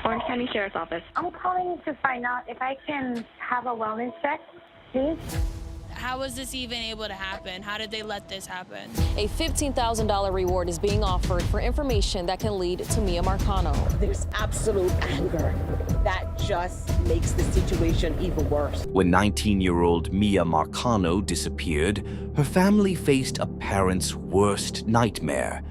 Orange County Sheriff's Office. I'm calling to find out if I can have a wellness check, please. How was this even able to happen? How did they let this happen? A $15,000 reward is being offered for information that can lead to Miya Marcano. There's absolute anger. That just makes the situation even worse. When 19-year-old Miya Marcano disappeared, her family faced a parent's worst nightmare.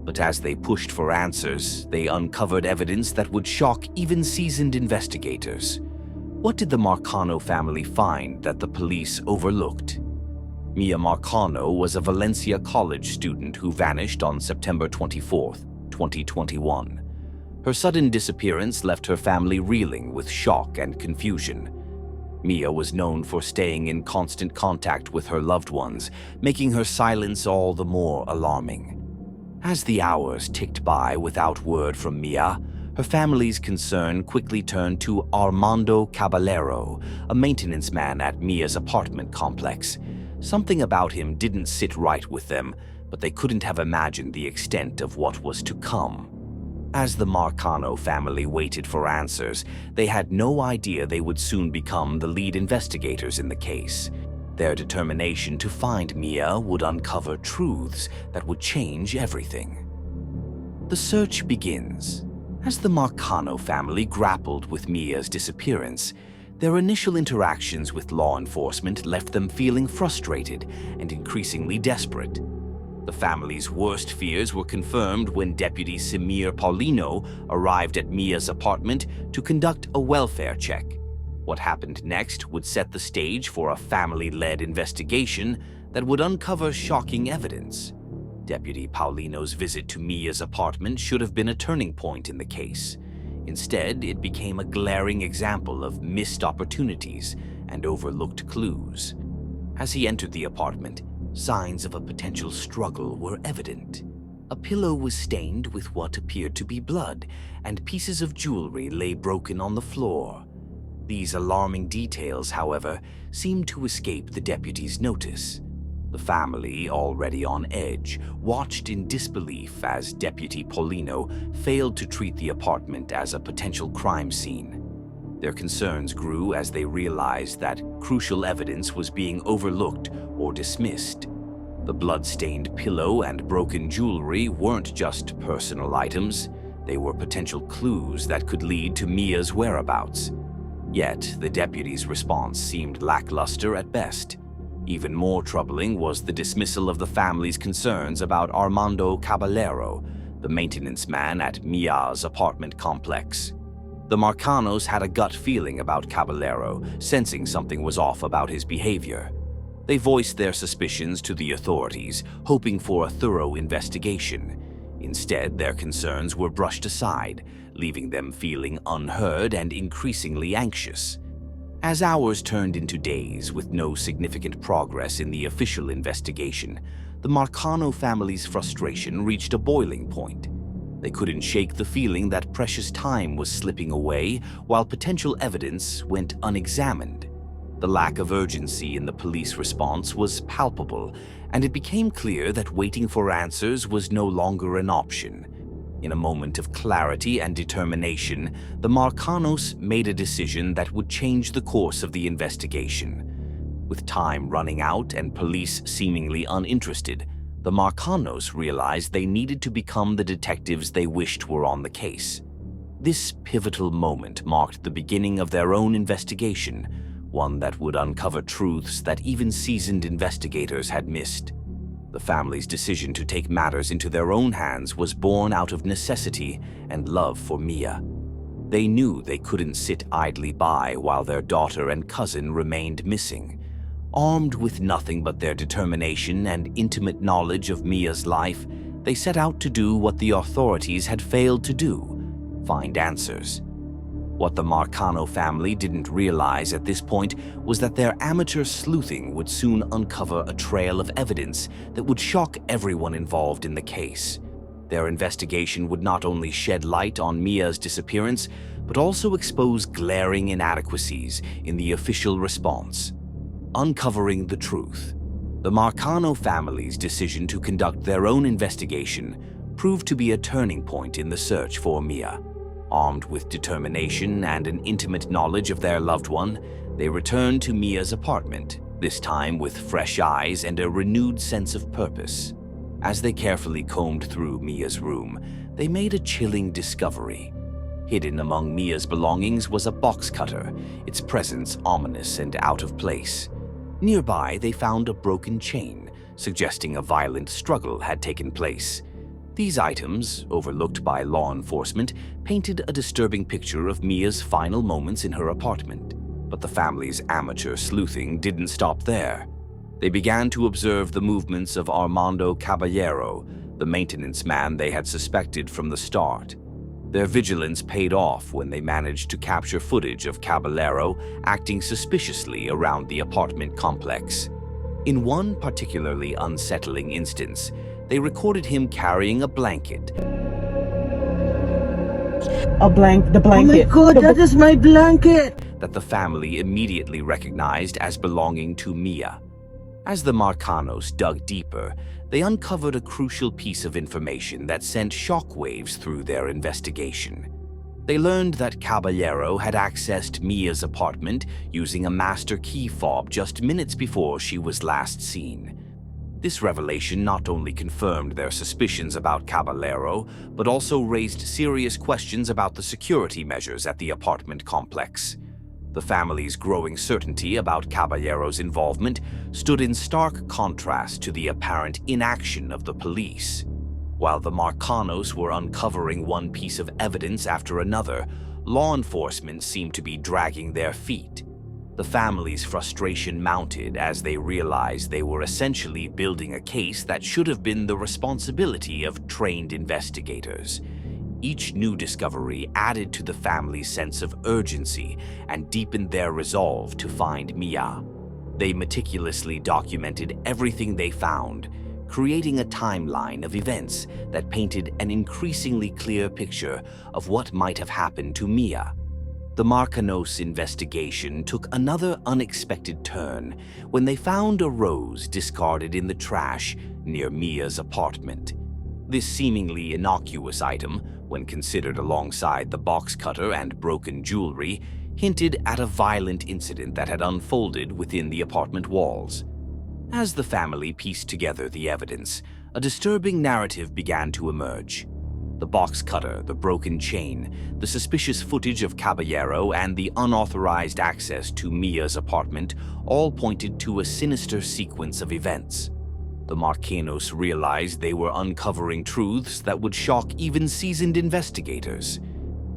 But as they pushed for answers, they uncovered evidence that would shock even seasoned investigators. What did the Marcano family find that the police overlooked? Miya Marcano was a Valencia College student who vanished on September 24, 2021. Her sudden disappearance left her family reeling with shock and confusion. Miya was known for staying in constant contact with her loved ones, making her silence all the more alarming. As the hours ticked by without word from Miya, her family's concern quickly turned to Armando Caballero, a maintenance man at Miya's apartment complex. Something about him didn't sit right with them, but they couldn't have imagined the extent of what was to come. As the Marcano family waited for answers, they had no idea they would soon become the lead investigators in the case. Their determination to find Miya would uncover truths that would change everything. The search begins. As the Marcano family grappled with Miya's disappearance, their initial interactions with law enforcement left them feeling frustrated and increasingly desperate. The family's worst fears were confirmed when Deputy 𝗍𝗵𝗄𝗆 arrived at Miya's apartment to conduct a welfare check. What happened next would set the stage for a family-led investigation that would uncover shocking evidence. Deputy 𝗍𝗆𝗄𝗆's visit to Miya's apartment should have been a turning point in the case. Instead, it became a glaring example of missed opportunities and overlooked clues. As he entered the apartment, signs of a potential struggle were evident. A pillow was stained with what appeared to be blood, and pieces of jewelry lay broken on the floor. These alarming details, however, seemed to escape the deputy's notice. The family, already on edge, watched in disbelief as Deputy 𝗍𝗆𝗄𝗆 failed to treat the apartment as a potential crime scene. Their concerns grew as they realized that crucial evidence was being overlooked or dismissed. The blood-stained pillow and broken jewelry weren't just personal items. They were potential clues that could lead to Miya's whereabouts. Yet, the deputy's response seemed lackluster at best. Even more troubling was the dismissal of the family's concerns about Armando Caballero, the maintenance man at Miya's apartment complex. The Marcanos had a gut feeling about Caballero, sensing something was off about his behavior. They voiced their suspicions to the authorities, hoping for a thorough investigation. Instead, their concerns were brushed aside, leaving them feeling unheard and increasingly anxious. As hours turned into days with no significant progress in the official investigation, the Marcano family's frustration reached a boiling point. They couldn't shake the feeling that precious time was slipping away while potential evidence went unexamined. The lack of urgency in the police response was palpable, and it became clear that waiting for answers was no longer an option. In a moment of clarity and determination, the Marcanos made a decision that would change the course of the investigation. With time running out and police seemingly uninterested, the Marcanos realized they needed to become the detectives they wished were on the case. This pivotal moment marked the beginning of their own investigation, one that would uncover truths that even seasoned investigators had missed. The family's decision to take matters into their own hands was born out of necessity and love for Miya. They knew they couldn't sit idly by while their daughter and cousin remained missing. Armed with nothing but their determination and intimate knowledge of Miya's life, they set out to do what the authorities had failed to do: find answers. What the Marcano family didn't realize at this point was that their amateur sleuthing would soon uncover a trail of evidence that would shock everyone involved in the case. Their investigation would not only shed light on Miya's disappearance, but also expose glaring inadequacies in the official response. Uncovering the truth, the Marcano family's decision to conduct their own investigation proved to be a turning point in the search for Miya. Armed with determination and an intimate knowledge of their loved one, they returned to Mia's apartment, this time with fresh eyes and a renewed sense of purpose. As they carefully combed through Mia's room, they made a chilling discovery. Hidden among Mia's belongings was a box cutter, its presence ominous and out of place. Nearby, they found a broken chain, suggesting a violent struggle had taken place. These items, overlooked by law enforcement, painted a disturbing picture of Mia's final moments in her apartment. But the family's amateur sleuthing didn't stop there. They began to observe the movements of Armando Caballero, the maintenance man they had suspected from the start. Their vigilance paid off when they managed to capture footage of Caballero acting suspiciously around the apartment complex. In one particularly unsettling instance, they recorded him carrying a blanket. The blanket. Oh my God, that is my blanket! That the family immediately recognized as belonging to Mia. As the Marcanos dug deeper, they uncovered a crucial piece of information that sent shockwaves through their investigation. They learned that Caballero had accessed Mia's apartment using a master key fob just minutes before she was last seen. This revelation not only confirmed their suspicions about Caballero, but also raised serious questions about the security measures at the apartment complex. The family's growing certainty about Caballero's involvement stood in stark contrast to the apparent inaction of the police. While the Marcanos were uncovering one piece of evidence after another, law enforcement seemed to be dragging their feet. The family's frustration mounted as they realized they were essentially building a case that should have been the responsibility of trained investigators. Each new discovery added to the family's sense of urgency and deepened their resolve to find Mia. They meticulously documented everything they found, creating a timeline of events that painted an increasingly clear picture of what might have happened to Mia. The Marcanos investigation took another unexpected turn when they found a rose discarded in the trash near Mia's apartment. This seemingly innocuous item, when considered alongside the box cutter and broken jewelry, hinted at a violent incident that had unfolded within the apartment walls. As the family pieced together the evidence, a disturbing narrative began to emerge. The box cutter, the broken chain, the suspicious footage of Caballero, and the unauthorized access to Mia's apartment all pointed to a sinister sequence of events. The Marcanos realized they were uncovering truths that would shock even seasoned investigators.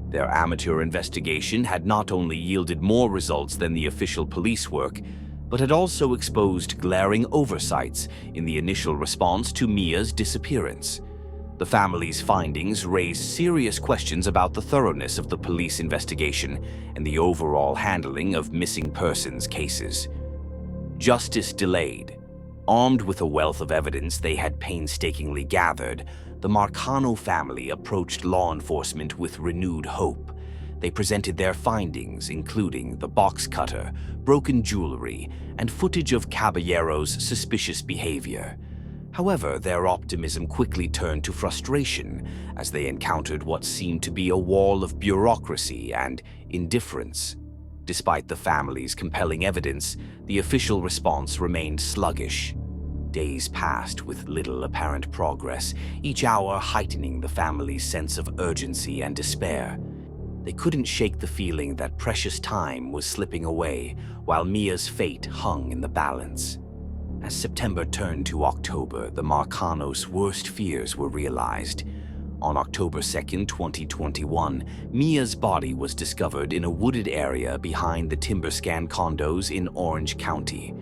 Their amateur investigation had not only yielded more results than the official police work, but had also exposed glaring oversights in the initial response to Mia's disappearance. The family's findings raised serious questions about the thoroughness of the police investigation and the overall handling of missing persons cases. Justice delayed. Armed with a wealth of evidence they had painstakingly gathered, the Marcano family approached law enforcement with renewed hope. They presented their findings, including the box cutter, broken jewelry, and footage of Caballero's suspicious behavior. However, their optimism quickly turned to frustration as they encountered what seemed to be a wall of bureaucracy and indifference. Despite the family's compelling evidence, the official response remained sluggish. Days passed with little apparent progress, each hour heightening the family's sense of urgency and despair. They couldn't shake the feeling that precious time was slipping away while Mia's fate hung in the balance. As September turned to October, the Marcanos' worst fears were realized. On October 2nd, 2021, Mia's body was discovered in a wooded area behind the TimberScan condos in Orange County.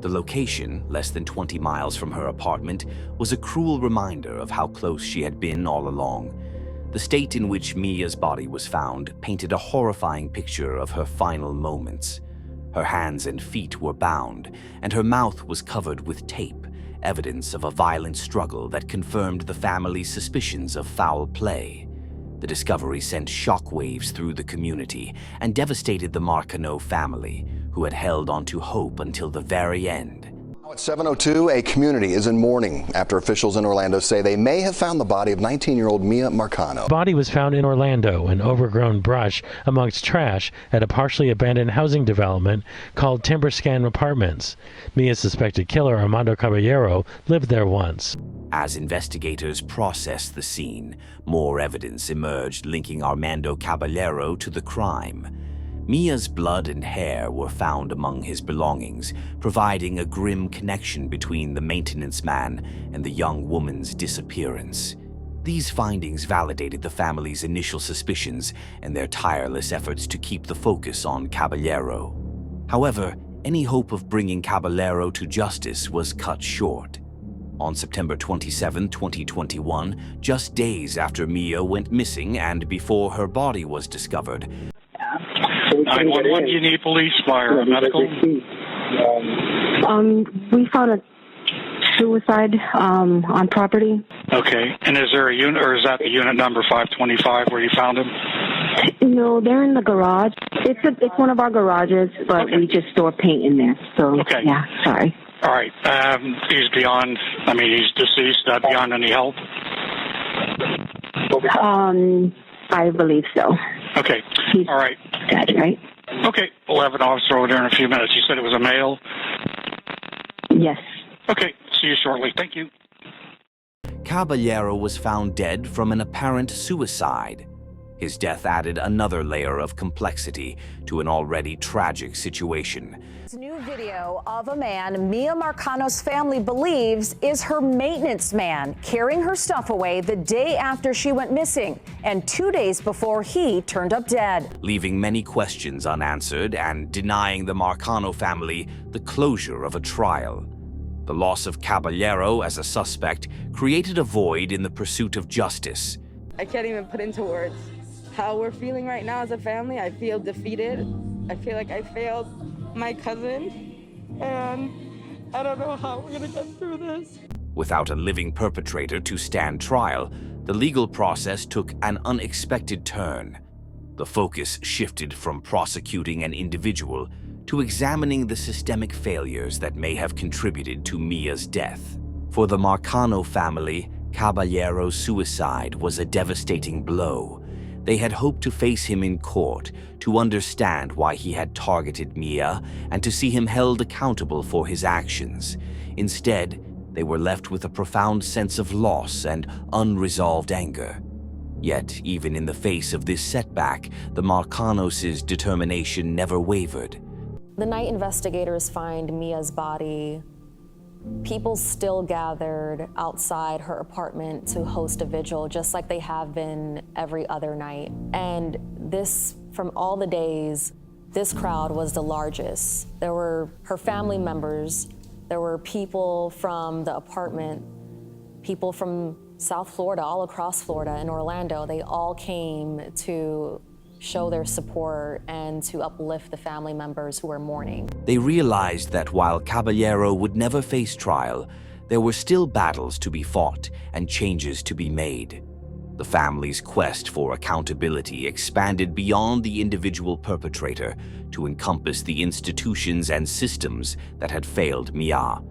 The location, less than 20 miles from her apartment, was a cruel reminder of how close she had been all along. The state in which Mia's body was found painted a horrifying picture of her final moments. Her hands and feet were bound, and her mouth was covered with tape, evidence of a violent struggle that confirmed the family's suspicions of foul play. The discovery sent shockwaves through the community and devastated the Marcano family, who had held on to hope until the very end. At 7:02, a community is in mourning after officials in Orlando say they may have found the body of 19-year-old Miya Marcano. The body was found in Orlando in overgrown brush amongst trash at a partially abandoned housing development called 𝗙𝗺𝗃 Apartments. Mia's suspected killer, Armando Caballero, lived there once. As investigators processed the scene, more evidence emerged linking Armando Caballero to the crime. Mia's blood and hair were found among his belongings, providing a grim connection between the maintenance man and the young woman's disappearance. These findings validated the family's initial suspicions and their tireless efforts to keep the focus on Caballero. However, any hope of bringing Caballero to justice was cut short. On September 27, 2021, just days after Miya went missing and before her body was discovered, 911, do you need police, fire, medical? We found a suicide on property. Okay, and is there a unit, or is that the unit number 525 where you found him? No, they're in the garage. It's one of our garages, but we just store paint in there. So, okay. Yeah, sorry. All right, he's beyond, he's deceased, beyond any help? I believe so. Okay, all right. Dead, right? Okay, we'll have an officer over there in a few minutes. You said it was a male? Yes. Okay, see you shortly. Thank you. Caballero was found dead from an apparent suicide. His death added another layer of complexity to an already tragic situation. This new video of a man Miya Marcano's family believes is her maintenance man, carrying her stuff away the day after she went missing and 2 days before he turned up dead. Leaving many questions unanswered and denying the Marcano family the closure of a trial. The loss of Caballero as a suspect created a void in the pursuit of justice. I can't even put into words how we're feeling right now as a family. I feel defeated. I feel like I failed my cousin, and I don't know how we're gonna get through this. Without a living perpetrator to stand trial, the legal process took an unexpected turn. The focus shifted from prosecuting an individual to examining the systemic failures that may have contributed to Mia's death. For the Marcano family, Caballero's suicide was a devastating blow. They had hoped to face him in court, to understand why he had targeted Miya, and to see him held accountable for his actions. Instead, they were left with a profound sense of loss and unresolved anger. Yet, even in the face of this setback, the Marcanos' determination never wavered. The night investigators find Mia's body. People still gathered outside her apartment to host a vigil, just like they have been every other night. And this, from all the days, this crowd was the largest. There were her family members, there were people from the apartment, people from South Florida, all across Florida and Orlando. They all came to show their support and to uplift the family members who were mourning. They realized that while Caballero would never face trial, there were still battles to be fought and changes to be made. The family's quest for accountability expanded beyond the individual perpetrator to encompass the institutions and systems that had failed Miya.